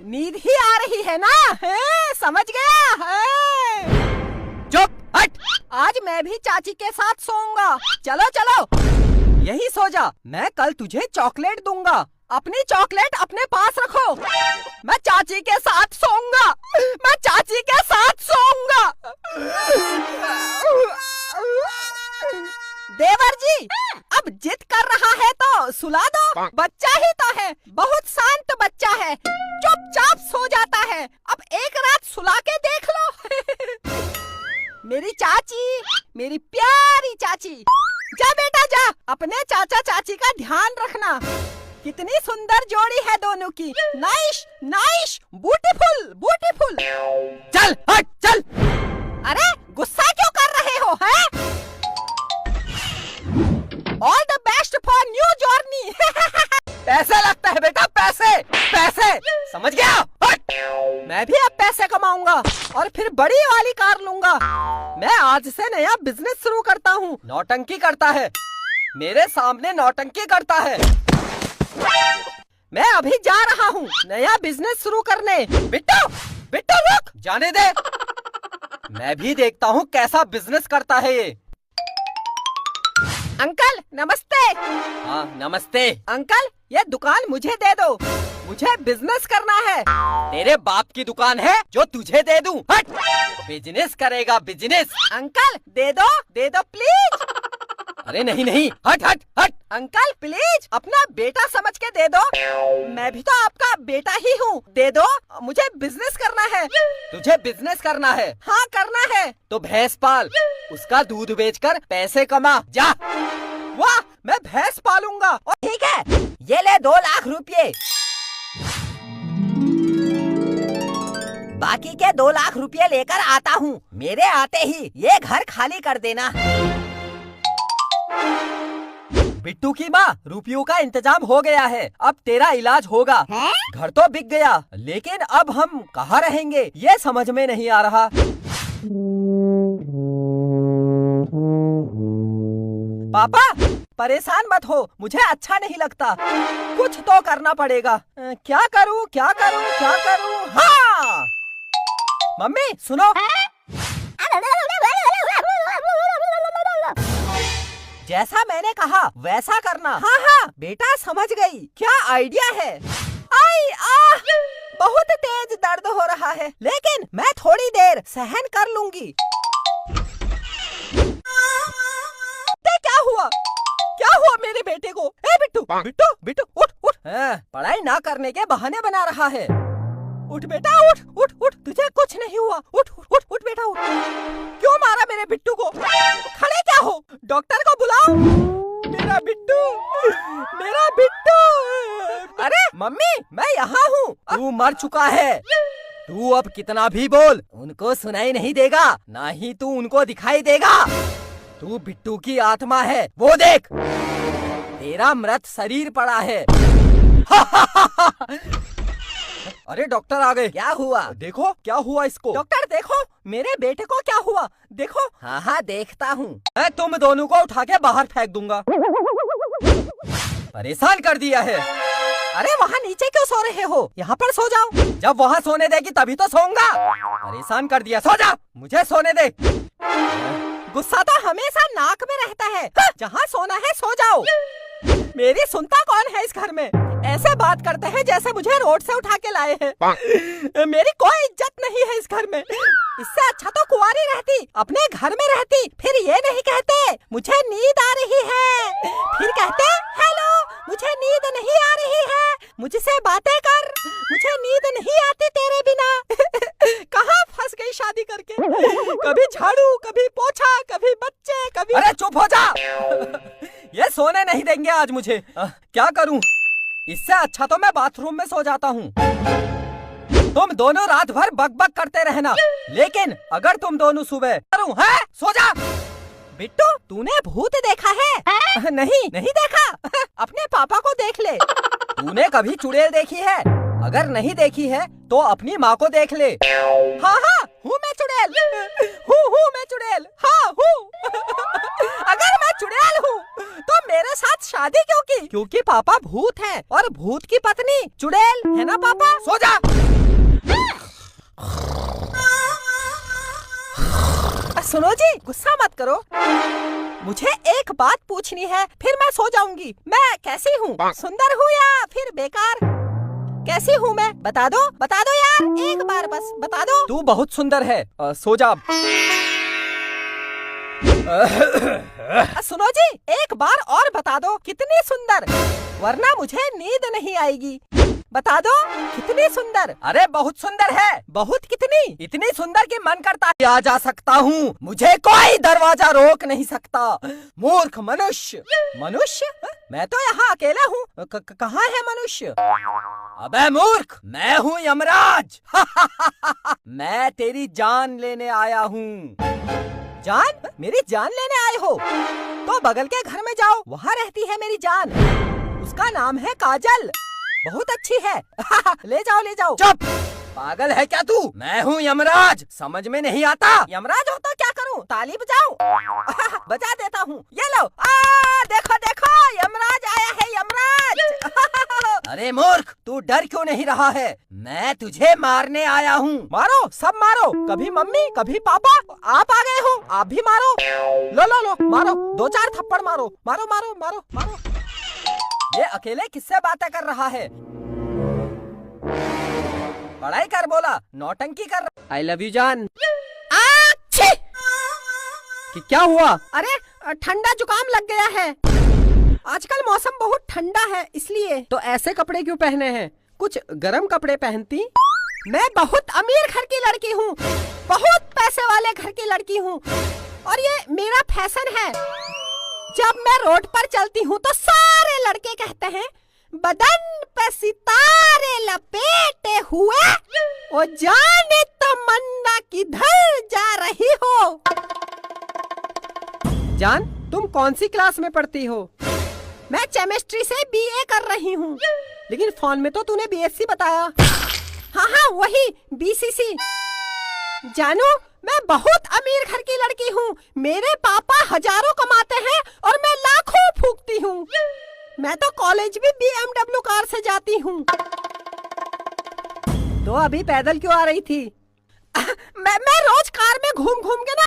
नींद ही आ रही है ना? समझ गया? चुप हट। आज मैं भी चाची के साथ सोऊंगा। चलो चलो यही सो जा। मैं कल तुझे चॉकलेट दूंगा। अपनी चॉकलेट अपने पास रखो। मैं चाची के साथ सोऊंगा। मैं चाची के साथ सोऊंगा। देवर जी, अब जिद कर रहा है तो सुला दो। बच्चा ही तो है, बहुत शांत बच्चा है, चुपचाप सो जाता है। अब एक रात सुला के देख लो। मेरी चाची, मेरी प्यारी चाची, जा बेटा जा, अपने चाचा चाची का ध्यान रखना। कितनी सुंदर जोड़ी है दोनों की। Nice nice, beautiful beautiful. चल हट चल। अरे गुस्सा क्यों कर रहे हो? है all the best for new journey. पैसे लगता है बेटा, पैसे पैसे, समझ गया? हट। मैं भी अब पैसे कमाऊंगा और फिर बड़ी वाली कार लूंगा। मैं आज से नया बिजनेस शुरू करता हूँ। नौटंकी करता है, मेरे सामने नौटंकी करता है। मैं अभी जा रहा हूँ नया बिजनेस शुरू करने। बिट्टू बिट्टू रुक, जाने दे। मैं भी देखता हूँ कैसा बिजनेस करता है ये। अंकल नमस्ते। हाँ नमस्ते। अंकल ये दुकान मुझे दे दो, मुझे बिजनेस करना है। तेरे बाप की दुकान है जो तुझे दे दूं? हट। बिजनेस करेगा बिजनेस। अंकल दे दो प्लीज। अरे नहीं नहीं, हट हट हट। अंकल प्लीज अपना बेटा समझ के दे दो। मैं भी तो आपका बेटा ही हूँ। दे दो, मुझे बिजनेस करना है। तुझे बिजनेस करना है? हाँ करना है। तो भैंस पाल, उसका दूध बेचकर पैसे कमा, जा। वाह, मैं भैंस पालूंगा। और ठीक है, ये ले 2 लाख रुपये। बाकी के 2 लाख रुपये लेकर आता हूँ। मेरे आते ही ये घर खाली कर देना। बिट्टू की माँ, रुपयों का इंतजाम हो गया है, अब तेरा इलाज होगा। घर तो बिक गया, लेकिन अब हम कहाँ रहेंगे ये समझ में नहीं आ रहा। पापा परेशान मत हो, मुझे अच्छा नहीं लगता। कुछ तो करना पड़ेगा। क्या करूँ क्या करूँ क्या करूँ? हाँ मम्मी सुनो। जैसा मैंने कहा वैसा करना। हाँ हाँ बेटा समझ गई। क्या आइडिया है? आई आ, बहुत तेज दर्द हो रहा है, लेकिन मैं थोड़ी देर सहन कर लूंगी। क्या हुआ मेरे बेटे को? ए बिट्टू बिट्टू बिट्टू उठ उठ। पढ़ाई ना करने के बहाने बना रहा है। उठ बेटा उठ उठ उठ, तुझे कुछ नहीं हुआ। उठ उठ उठ बेटा उठ। क्यों मारा मेरे बिट्टू को? खड़े क्या हो? डॉक्टर को बुलाओ। मेरा बिट्टू, मेरा बिट्टू। अरे मम्मी मैं यहाँ हूँ। तू मर चुका है। तू अब कितना भी बोल, उनको सुनाई नहीं देगा, ना ही तू उनको दिखाई देगा। तू बिट्टू की आत्मा है, वो देख, तेरा मृत शरीर पड़ा है। अरे डॉक्टर आ गए। क्या हुआ? देखो क्या हुआ इसको। डॉक्टर देखो मेरे बेटे को क्या हुआ, देखो। हाँ हाँ देखता हूँ। मैं तुम दोनों को उठा के बाहर फेंक दूंगा। परेशान कर दिया है। अरे वहाँ नीचे क्यों सो रहे हो? यहाँ पर सो जाओ। जब वहाँ सोने देगी तभी तो सोऊंगा। परेशान कर दिया, सो जा, मुझे सोने दे। गुस्सा तो हमेशा नाक में रहता है। जहाँ सोना है सो जाओ। मेरी सुनता कौन है इस घर में? ऐसे बात करते हैं जैसे मुझे रोड से उठा के लाए हैं। मेरी कोई इज्जत नहीं है इस घर में। इससे अच्छा तो कुंवारी रहती, अपने घर में रहती। फिर ये नहीं कहते मुझे नींद आ रही है, फिर कहते हेलो मुझे नींद नहीं आ रही है, मुझसे बातें कर, मुझे नींद नहीं आती तेरे बिना। कहाँ फंस गई शादी करके। कभी झाड़ू, कभी पोछा, कभी बच्चे, कभी। अरे चुप हो जा। ये सोने नहीं देंगे आज मुझे। क्या करूं? इससे अच्छा तो मैं बाथरूम में सो जाता हूँ। तुम दोनों रात भर बकबक करते रहना, लेकिन अगर तुम दोनों सुबह करूं, है सो जा। बिट्टू तूने भूत देखा है? नहीं नहीं देखा। अपने पापा को देख ले। तूने कभी चुड़ैल देखी है? अगर नहीं देखी है तो अपनी माँ को देख ले। हाँ हाँ हूँ मैं चुड़ैल, हूँ मैं चुड़ैल, हाँ हूँ। अगर मैं चुड़ैल हूँ तो मेरे साथ शादी क्यों की? क्योंकि पापा भूत हैं और भूत की पत्नी चुड़ैल है ना पापा? सो जा। सुनो जी, गुस्सा मत करो। मुझे एक बात पूछनी है, फिर मैं सो जाऊंगी। मैं कैसी हूँ? सुंदर हूँ या फिर बेकार? कैसी हूँ मैं? बता दो यार, एक बार बस बता दो। तू बहुत सुंदर है। सो जा। सुनो जी, एक बार और बता दो कितनी सुंदर, वरना मुझे नींद नहीं आएगी। बता दो कितनी सुंदर। अरे बहुत सुंदर है। बहुत कितनी? इतनी सुंदर कि मन करता है आ जा सकता हूँ। मुझे कोई दरवाजा रोक नहीं सकता। मूर्ख मनुष्य। मनुष्य? मैं तो यहाँ अकेला हूँ। कहाँ है मनुष्य? अबे मूर्ख, मैं हूँ यमराज। मैं तेरी जान लेने आया हूँ। जान? मेरी जान लेने आए हो? तो बगल के घर में जाओ, वहाँ रहती है मेरी जान। उसका नाम है काजल, बहुत अच्छी है। ले जाओ ले जाओ। चुप, पागल है क्या तू? मैं हूँ यमराज, समझ में नहीं आता? यमराज हो तो क्या करूँ? ताली बजाऊं? बजा देता हूँ। ये लो, देखो देखो, यमराज आया है, यमराज। अरे मूर्ख, तू डर क्यों नहीं रहा है? मैं तुझे मारने आया हूँ। मारो, सब मारो। कभी मम्मी, कभी पापा, आप आ गए हो, आप भी मारो। लो लो लो, मारो, 2-4 थप्पड़ मारो, मारो मारो मारो मारो। ये अकेले किससे बातें कर रहा है? पढ़ाई कर बोला, नौटंकी कर। आई लव यू जान। कि क्या हुआ? अरे ठंडा जुकाम लग गया है। आजकल मौसम बहुत ठंडा है, इसलिए। तो ऐसे कपड़े क्यों पहने हैं? कुछ गर्म कपड़े पहनती। मैं बहुत अमीर घर की लड़की हूँ, बहुत पैसे वाले घर की लड़की हूँ, और ये मेरा फैशन है। जब मैं रोड पर चलती हूँ तो सारे लड़के कहते हैं, बदन पे सितारे लपेटे हुए, ओ जाने तमन्ना किधर जा रही हो। जान, तुम कौन सी क्लास में पढ़ती हो? मैं केमिस्ट्री से बीए कर रही हूँ। लेकिन फोन में तो तूने बीएससी बताया। हाँ वही, बीसीसी। जानू, मैं बहुत अमीर घर की लड़की हूँ। मेरे पापा हजारों कमाते हैं और मैं लाखों फूकती हूँ। मैं तो कॉलेज भी BMW कार से जाती हूँ। तो अभी पैदल क्यों आ रही थी? मैं रोज कार में घूम घूम के ना